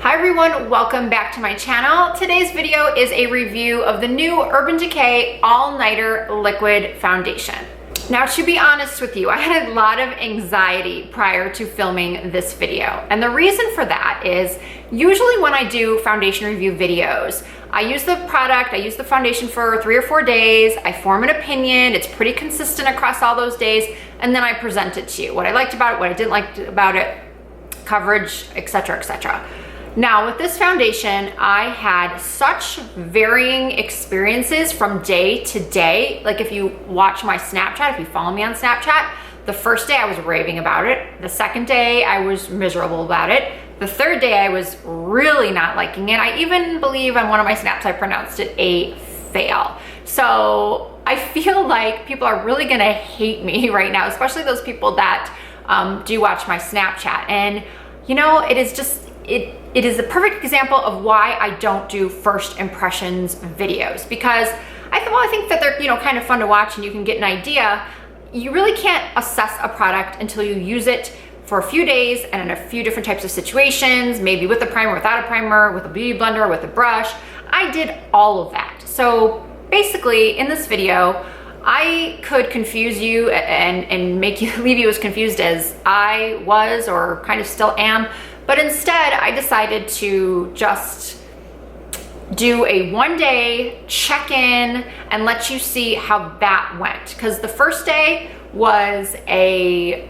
Hi everyone, welcome back to my channel. Today's video is a review of the new Urban Decay All Nighter Liquid Foundation. Now, to be honest with you, I had a lot of anxiety prior to filming this video. And the reason for that is usually when I do foundation review videos, I use the product, I use the foundation for 3 or 4 days, I form an opinion, it's pretty consistent across all those days, and then I present it to you. What I liked about it, what I didn't like about it, coverage, etc., etc. Now with this foundation, I had such varying experiences from day to day. Like if you watch my Snapchat, if you follow me on Snapchat, the first day I was raving about it. The second day I was miserable about it. The third day I was really not liking it. I even believe on one of my snaps I pronounced it a fail. So I feel like people are really gonna hate me right now, especially those people that do watch my Snapchat. And you know, it is just, it is a perfect example of why I don't do first impressions videos, because I think that they're, you know, kind of fun to watch and you can get an idea. You really can't assess a product until you use it for a few days and in a few different types of situations, maybe with a primer, without a primer, with a beauty blender, with a brush. I did all of that. So basically in this video, I could confuse you and make you leave you as confused as I was or kind of still am. But instead, I decided to just do a 1-day check-in and let you see how that went. Because the first day was a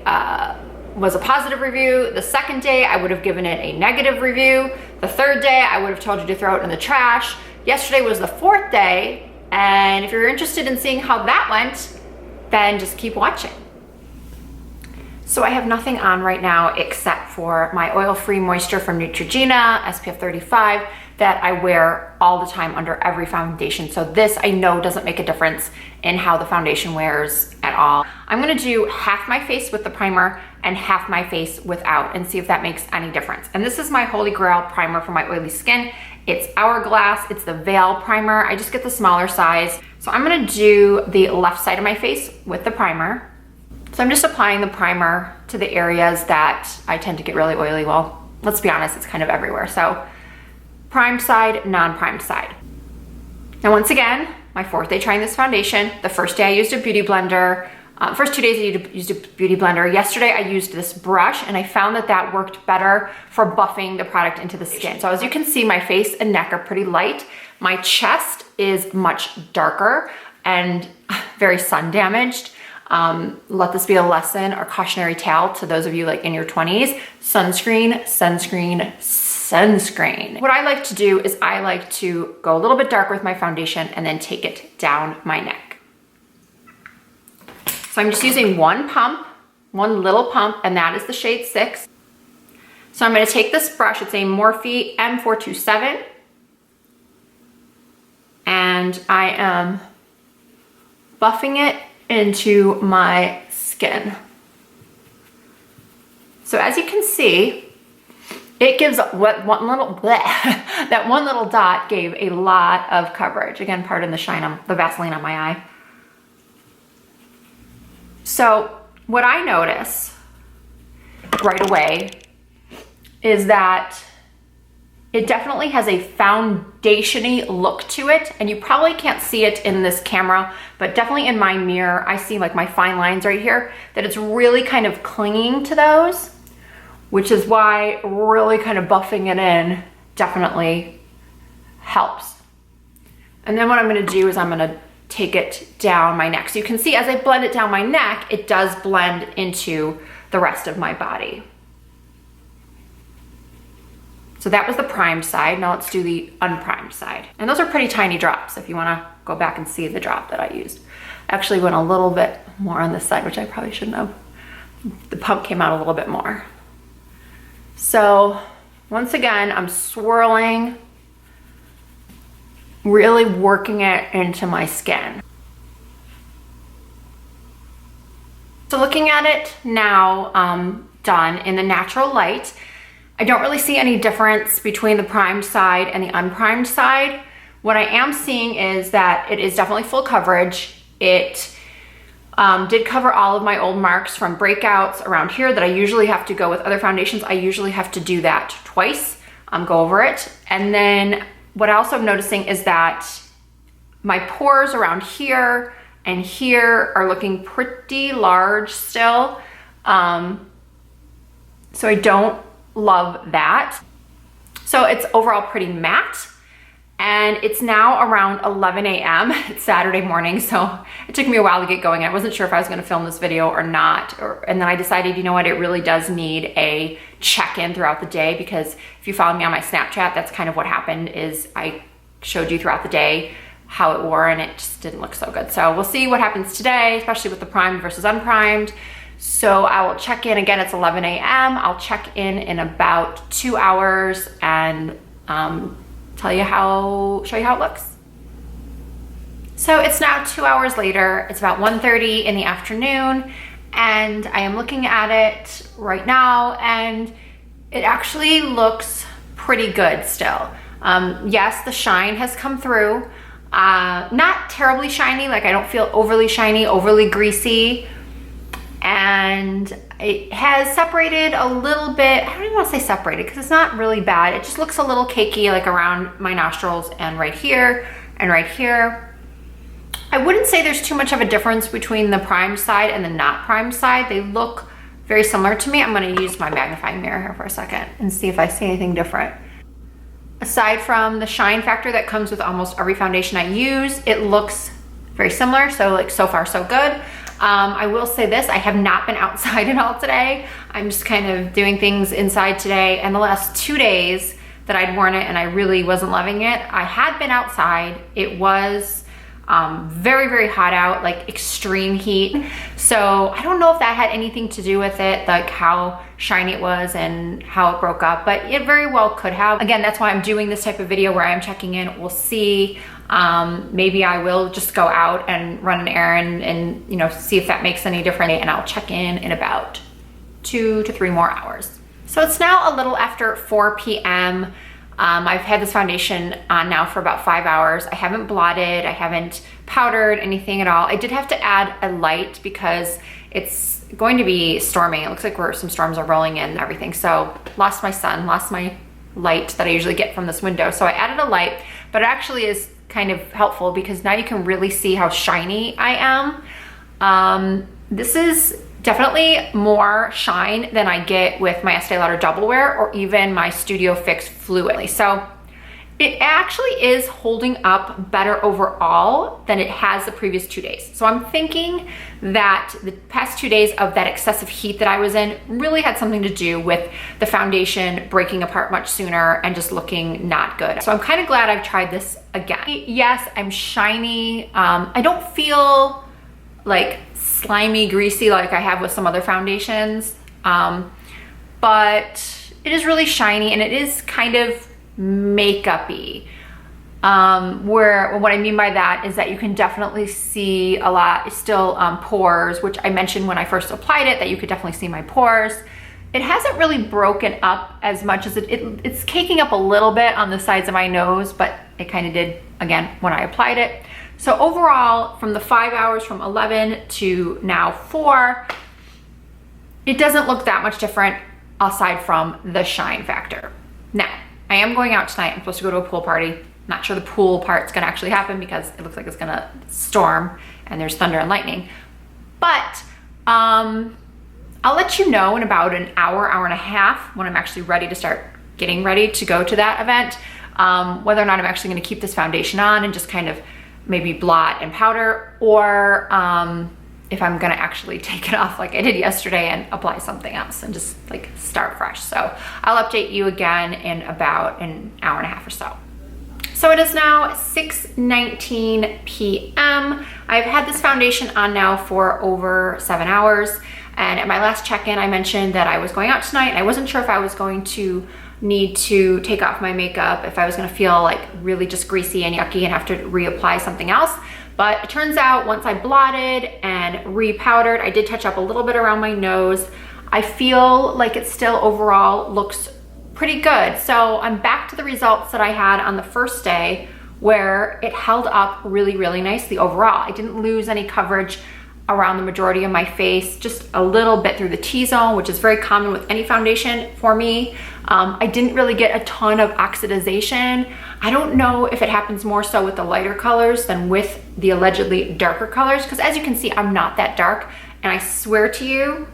positive review. The second day, I would have given it a negative review. The third day, I would have told you to throw it in the trash. Yesterday was the 4th day. And if you're interested in seeing how that went, then just keep watching. So I have nothing on right now except for my oil-free moisture from Neutrogena, SPF 35, that I wear all the time under every foundation. So this I know doesn't make a difference in how the foundation wears at all. I'm gonna do half my face with the primer and half my face without and see if that makes any difference. And this is my Holy Grail primer for my oily skin. It's Hourglass, it's the Veil primer. I just get the smaller size. So I'm gonna do the left side of my face with the primer. So I'm just applying the primer to the areas that I tend to get really oily. Well, let's be honest, it's kind of everywhere. So primed side, non-primed side. Now once again, my 4th day trying this foundation. The first day I used a beauty blender. First 2 days I used a beauty blender. Yesterday I used this brush and I found that that worked better for buffing the product into the skin. So as you can see, my face and neck are pretty light. My chest is much darker and very sun damaged. Let this be a lesson or cautionary tale to those of you like in your 20s. Sunscreen, sunscreen, sunscreen. What I like to do is I like to go a little bit darker with my foundation and then take it down my neck. So I'm just using one little pump, and that is the shade 6. So I'm gonna take this brush, it's a Morphe M427, and I am buffing it into my skin. So as you can see, it gives that one little dot gave a lot of coverage. Again, pardon the shine on the Vaseline on my eye. So what I notice right away is that it definitely has a foundation-y look to it, and you probably can't see it in this camera, but definitely in my mirror, I see like my fine lines right here, that it's really kind of clinging to those, which is why really kind of buffing it in definitely helps. And then what I'm gonna do is I'm gonna take it down my neck. So you can see as I blend it down my neck, it does blend into the rest of my body. So that was the primed side. Now let's do the unprimed side. And those are pretty tiny drops if you wanna go back and see the drop that I used. I actually went a little bit more on this side, which I probably shouldn't have. The pump came out a little bit more. So once again, I'm swirling, really working it into my skin. So looking at it now, done in the natural light, I don't really see any difference between the primed side and the unprimed side. What I am seeing is that it is definitely full coverage. It did cover all of my old marks from breakouts around here that I usually have to go with other foundations. I usually have to do that twice go over it. And then what I also am noticing is that my pores around here and here are looking pretty large still. So I don't love that. So it's overall pretty matte. And it's now around 11 a.m. It's Saturday morning, so it took me a while to get going. I wasn't sure if I was gonna film this video or not. And then I decided, you know what, it really does need a check-in throughout the day, because if you follow me on my Snapchat, that's kind of what happened, is I showed you throughout the day how it wore and it just didn't look so good. So we'll see what happens today, especially with the primed versus unprimed. So I will check in again, it's 11 a.m. I'll check in about 2 hours and show you how it looks. So it's now 2 hours later. It's about 1:30 in the afternoon, and I am looking at it right now, and it actually looks pretty good still. Yes, the shine has come through. Not terribly shiny, like I don't feel overly shiny, overly greasy, and it has separated a little bit. I don't even want to say separated because it's not really bad. It just looks a little cakey, like around my nostrils and right here and right here. I wouldn't say there's too much of a difference between the primed side and the not primed side. They look very similar to me. I'm going to use my magnifying mirror here for a second and see if I see anything different. Aside from the shine factor that comes with almost every foundation I use, it looks very similar. So like, so far so good. I will say this, I have not been outside at all today. I'm just kind of doing things inside today. And the last 2 days that I'd worn it and I really wasn't loving it, I had been outside. It was very, very hot out, like extreme heat. So I don't know if that had anything to do with it, like how shiny it was and how it broke up, but it very well could have. Again, that's why I'm doing this type of video where I'm checking in. We'll see. Maybe I will just go out and run an errand and, you know, see if that makes any difference, and I'll check in about 2 to 3 more hours. So it's now a little after 4 p.m. I've had this foundation on now for about 5 hours. I haven't blotted, I haven't powdered anything at all. I did have to add a light because it's going to be storming. It looks like some storms are rolling in and everything. So lost my sun, lost my light that I usually get from this window. So I added a light, but it actually is kind of helpful because now you can really see how shiny I am. This is definitely more shine than I get with my Estee Lauder Double Wear or even my Studio Fix Fluid. So it actually is holding up better overall than it has the previous 2 days. So I'm thinking that the past 2 days of that excessive heat that I was in really had something to do with the foundation breaking apart much sooner and just looking not good. So I'm kind of glad I've tried this again. Yes, I'm shiny. I don't feel like slimy, greasy like I have with some other foundations, but it is really shiny and it is kind of makeup-y. Where what I mean by that is that you can definitely see a lot still pores, which I mentioned when I first applied it, that you could definitely see my pores. It hasn't really broken up as much as it's caking up a little bit on the sides of my nose, but it kind of did again when I applied it. So overall, from the 5 hours from 11 to now 4, it doesn't look that much different aside from the shine factor. Now, I am going out tonight. I'm supposed to go to a pool party. Not sure the pool part's gonna actually happen because it looks like it's gonna storm and there's thunder and lightning. But I'll let you know in about an hour, hour and a half when I'm actually ready to start getting ready to go to that event, whether or not I'm actually gonna keep this foundation on and just kind of maybe blot and powder, or if I'm gonna actually take it off like I did yesterday and apply something else and just like start fresh. So I'll update you again in about an hour and a half or so. So it is now 6:19 p.m. I've had this foundation on now for over 7 hours. And at my last check-in, I mentioned that I was going out tonight and I wasn't sure if I was going to need to take off my makeup, if I was gonna feel like really just greasy and yucky and have to reapply something else. But it turns out once I blotted and repowdered, I did touch up a little bit around my nose. I feel like it still overall looks pretty good. So I'm back to the results that I had on the first day where it held up really, really nicely overall. I didn't lose any coverage around the majority of my face, just a little bit through the T-zone, which is very common with any foundation for me. I didn't really get a ton of oxidization. I don't know if it happens more so with the lighter colors than with the allegedly darker colors, because as you can see, I'm not that dark, and I swear to you,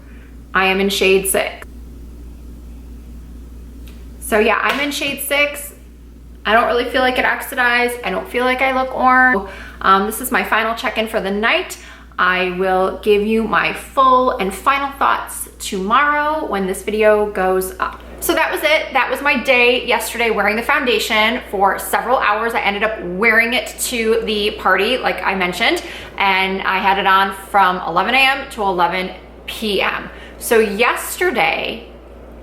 I am in shade 6. So yeah, I'm in shade 6. I don't really feel like it oxidized. I don't feel like I look orange. This is my final check-in for the night. I will give you my full and final thoughts tomorrow when this video goes up. So that was it. That was my day yesterday wearing the foundation for several hours. I ended up wearing it to the party, like I mentioned, and I had it on from 11 a.m. to 11 p.m. So yesterday,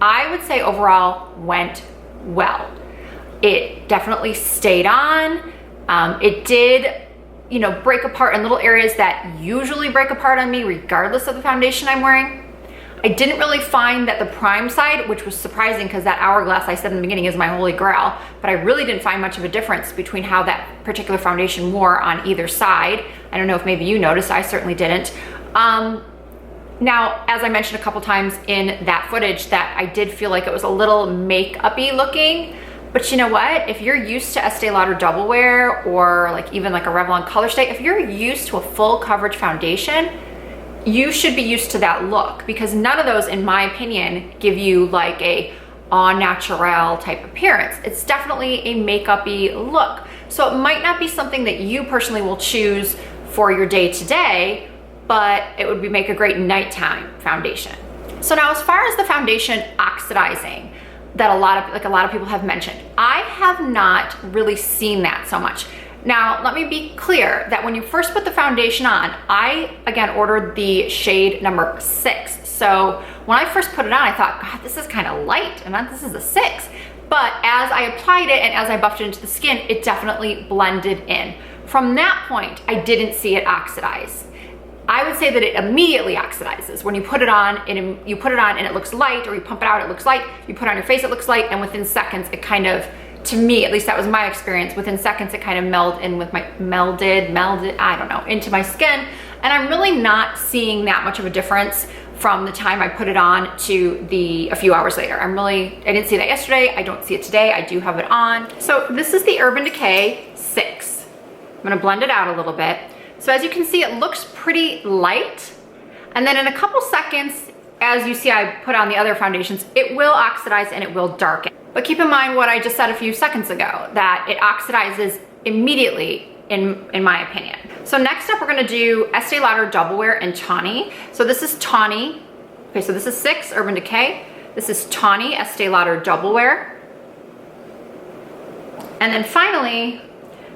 I would say overall went well. It definitely stayed on. It did, you know, break apart in little areas that usually break apart on me regardless of the foundation I'm wearing. I didn't really find that the prime side, which was surprising because that hourglass I said in the beginning is my holy grail, but I really didn't find much of a difference between how that particular foundation wore on either side. I don't know if maybe you noticed, I certainly didn't. Now, as I mentioned a couple times in that footage, that I did feel like it was a little make-up-y looking, but you know what? If you're used to Estee Lauder Double Wear or like even like a Revlon Color Stay, if you're used to a full coverage foundation, you should be used to that look, because none of those, in my opinion, give you like a au naturel type appearance. It's definitely a makeup-y look. So it might not be something that you personally will choose for your day-to-day, but it would make a great nighttime foundation. So now, as far as the foundation oxidizing, that a lot of people have mentioned, I have not really seen that so much. Now, let me be clear that when you first put the foundation on, I, again, ordered the shade number 6. So when I first put it on, I thought, God, this is kind of light, and this is a 6. But as I applied it and as I buffed it into the skin, it definitely blended in. From that point, I didn't see it oxidize. I would say that it immediately oxidizes. When you put it on, and it looks light, or you pump it out, it looks light. You put it on your face, it looks light, and within seconds, it kind of, to me, at least that was my experience, within seconds it kind of melded into my skin. And I'm really not seeing that much of a difference from the time I put it on to a few hours later. I didn't see that yesterday. I don't see it today. I do have it on. So this is the Urban Decay 6. I'm gonna blend it out a little bit. So as you can see, it looks pretty light. And then in a couple seconds, as you see I put on the other foundations, it will oxidize and it will darken. But keep in mind what I just said a few seconds ago, that it oxidizes immediately in my opinion. So next up, we're gonna do Estee Lauder Double Wear in Tawny. So this is Tawny. Okay, so this is 6, Urban Decay. This is Tawny, Estee Lauder Double Wear. And then finally,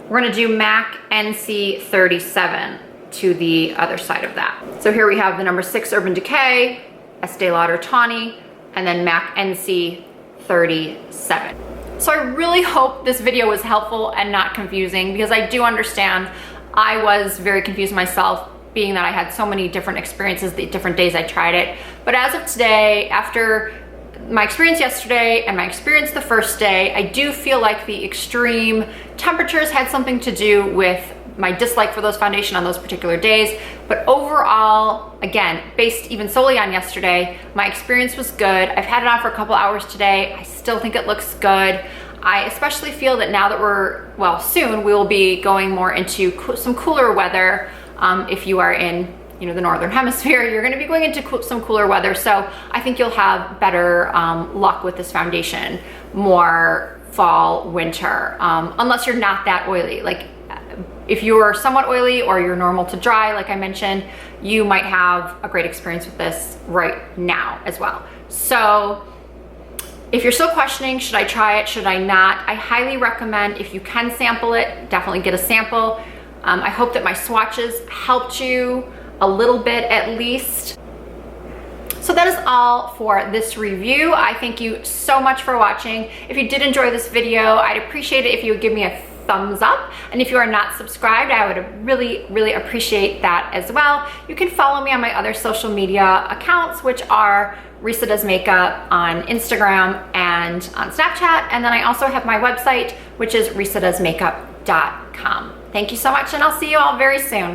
we're gonna do MAC NC37 to the other side of that. So here we have the number 6 Urban Decay, Estee Lauder Tawny, and then MAC NC37. So I really hope this video was helpful and not confusing, because I do understand I was very confused myself, being that I had so many different experiences the different days I tried it. But as of today, after my experience yesterday and my experience the first day, I do feel like the extreme temperatures had something to do with my dislike for those foundation on those particular days. But overall, again, based even solely on yesterday, my experience was good. I've had it on for a couple hours today. I still think it looks good. I especially feel that now that soon we will be going more into some cooler weather. If you are in the Northern Hemisphere, you're gonna be going into some cooler weather. So I think you'll have better luck with this foundation, more fall, winter, unless you're not that oily. Like if you're somewhat oily or you're normal to dry, like I mentioned, you might have a great experience with this right now as well. So if you're still questioning, should I try it, should I not? I highly recommend, if you can sample it, definitely get a sample. I hope that my swatches helped you a little bit at least. So that is all for this review. I thank you so much for watching. If you did enjoy this video, I'd appreciate it if you would give me a thumbs up. And if you are not subscribed, I would really, really appreciate that as well. You can follow me on my other social media accounts, which are Risa Does Makeup on Instagram and on Snapchat. And then I also have my website, which is risadoesmakeup.com. Thank you so much, and I'll see you all very soon.